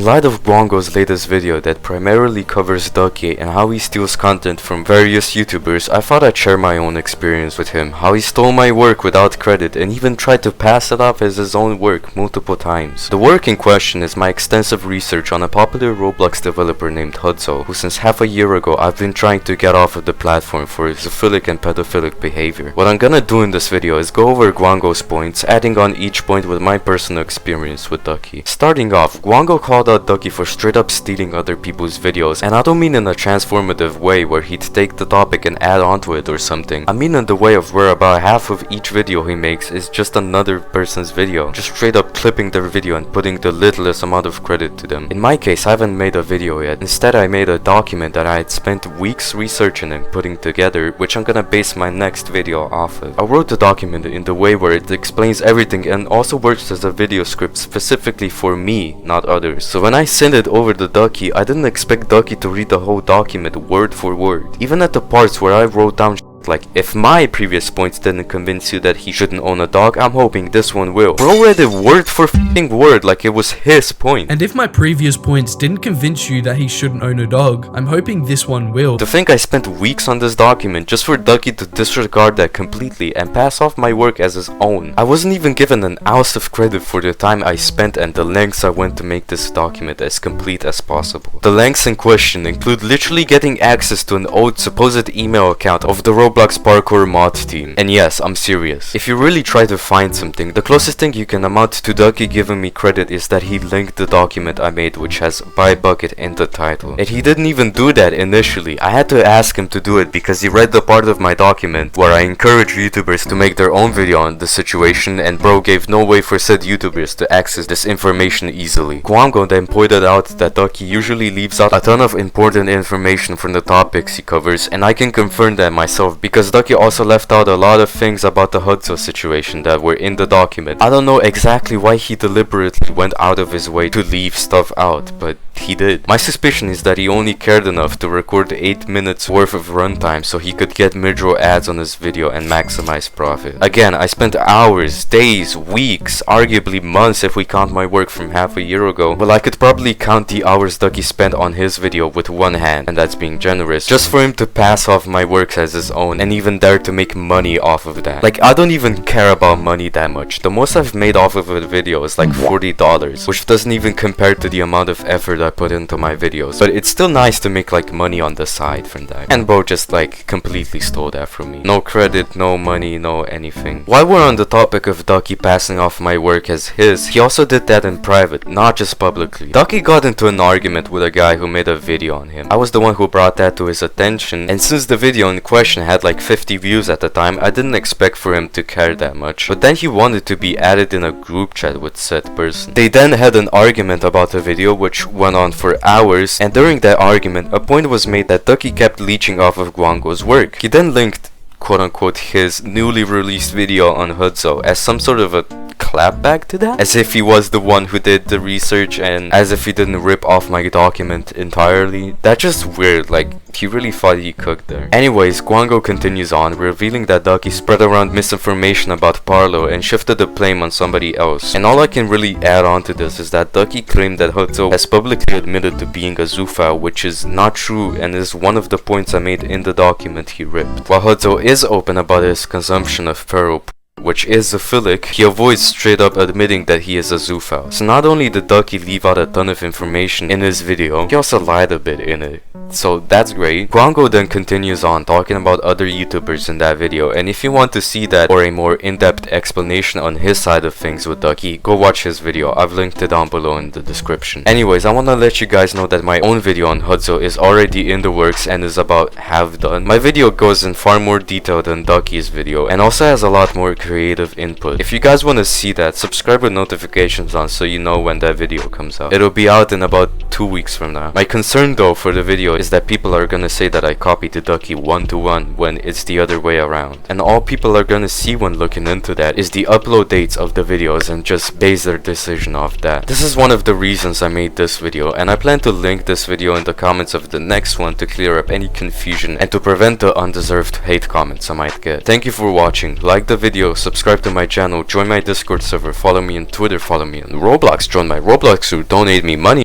light of gwamgo's latest video that primarily covers Ducky and how he steals content from various YouTubers, I thought I'd share my own experience with him, how he stole my work without credit and even tried to pass it off as his own work multiple times. The work in question is my extensive research on a popular Roblox developer named Hudzell, who since half a year ago I've been trying to get off of the platform for his zoophilic and pedophilic behavior. What I'm gonna do in this video is go over gwamgo's points, adding on each point with my personal experience with Ducky. Starting off, gwamgo called out Ducky for straight up stealing other people's videos, and I don't mean in a transformative way where he'd take the topic and add onto it or something. I mean in the way of where about half of each video he makes is just another person's video, just straight up clipping their video and putting the littlest amount of credit to them. In my case, I haven't made a video yet. Instead, I made a document that I had spent weeks researching and putting together, which I'm gonna base my next video off of. I wrote the document in the way where it explains everything and also works as a video script specifically for me, not others. So when I sent it over to Ducky, I didn't expect Ducky to read the whole document word for word. Even at the parts where I wrote down like, if my previous points didn't convince you that he shouldn't own a dog, I'm hoping this one will. Bro read it word for f***ing word like it was his point. And if my previous points didn't convince you that he shouldn't own a dog, I'm hoping this one will. To think I spent weeks on this document just for Ducky to disregard that completely and pass off my work as his own. I wasn't even given an ounce of credit for the time I spent and the lengths I went to make this document as complete as possible. The lengths in question include literally getting access to an old supposed email account of the Roblox parkour mod team. And yes, I'm serious. If you really try to find something, the closest thing you can amount to Ducky giving me credit is that he linked the document I made which has by buckid in the title. And he didn't even do that initially. I had to ask him to do it because he read the part of my document where I encourage YouTubers to make their own video on the situation, and bro gave no way for said YouTubers to access this information easily. gwamgo then pointed out that Ducky usually leaves out a ton of important information from the topics he covers, and I can confirm that myself because Ducky also left out a lot of things about the hudzell situation that were in the document. I don't know exactly why he deliberately went out of his way to leave stuff out, but he did. My suspicion is that he only cared enough to record 8 minutes worth of runtime so he could get mid-roll ads on his video and maximize profit. Again, I spent hours, days, weeks, arguably months if we count my work from half a year ago. Well, I could probably count the hours Ducky spent on his video with one hand, and that's being generous, just for him to pass off my work as his own and even dare to make money off of that. Like, I don't even care about money that much. The most I've made off of a video is like $40, which doesn't even compare to the amount of effort I put into my videos, but it's still nice to make like money on the side from that. And bro just like completely stole that from me. No credit, no money, no anything. While we're on the topic of Ducky passing off my work as his, he also did that in private, not just publicly. Ducky got into an argument with a guy who made a video on him. I was the one who brought that to his attention, and since the video in question had like 50 views at the time, I didn't expect for him to care that much. But then he wanted to be added in a group chat with said person. They then had an argument about the video which went on for hours, and during that argument a point was made that Ducky kept leeching off of gwamgo's work. He then linked quote-unquote his newly released video on Hudzell as some sort of a clapback to that, as if he was the one who did the research and as if he didn't rip off my document entirely. That's just weird, like he really thought he cooked there. Anyways, gwamgo continues on, revealing that Ducky spread around misinformation about Parlo and shifted the blame on somebody else. And all I can really add on to this is that Ducky claimed that Hudzell has publicly admitted to being a zoophile, which is not true and is one of the points I made in the document he ripped. While Hudzell is open about his consumption of feral which is zoophilic, he avoids straight up admitting that he is a zoophile. So not only did Ducky leave out a ton of information in his video, he also lied a bit in it. So that's great. gwamgo then continues on talking about other YouTubers in that video, and if you want to see that or a more in-depth explanation on his side of things with Ducky, go watch his video. I've linked it down below in the description. Anyways, I wanna let you guys know that my own video on Hudzell is already in the works and is about half done. My video goes in far more detail than Ducky's video and also has a lot more creative input. If you guys want to see that, subscribe with notifications on so you know when that video comes out. It'll be out in about 2 weeks from now. My concern though for the video is that people are gonna say that I copied the Ducky one-to-one when it's the other way around. And all people are gonna see when looking into that is the upload dates of the videos and just base their decision off that. This is one of the reasons I made this video, and I plan to link this video in the comments of the next one to clear up any confusion and to prevent the undeserved hate comments I might get. Thank you for watching. Like the video, subscribe to my channel, join my Discord server, follow me on Twitter, follow me on Roblox, join my Roblox crew, donate me money.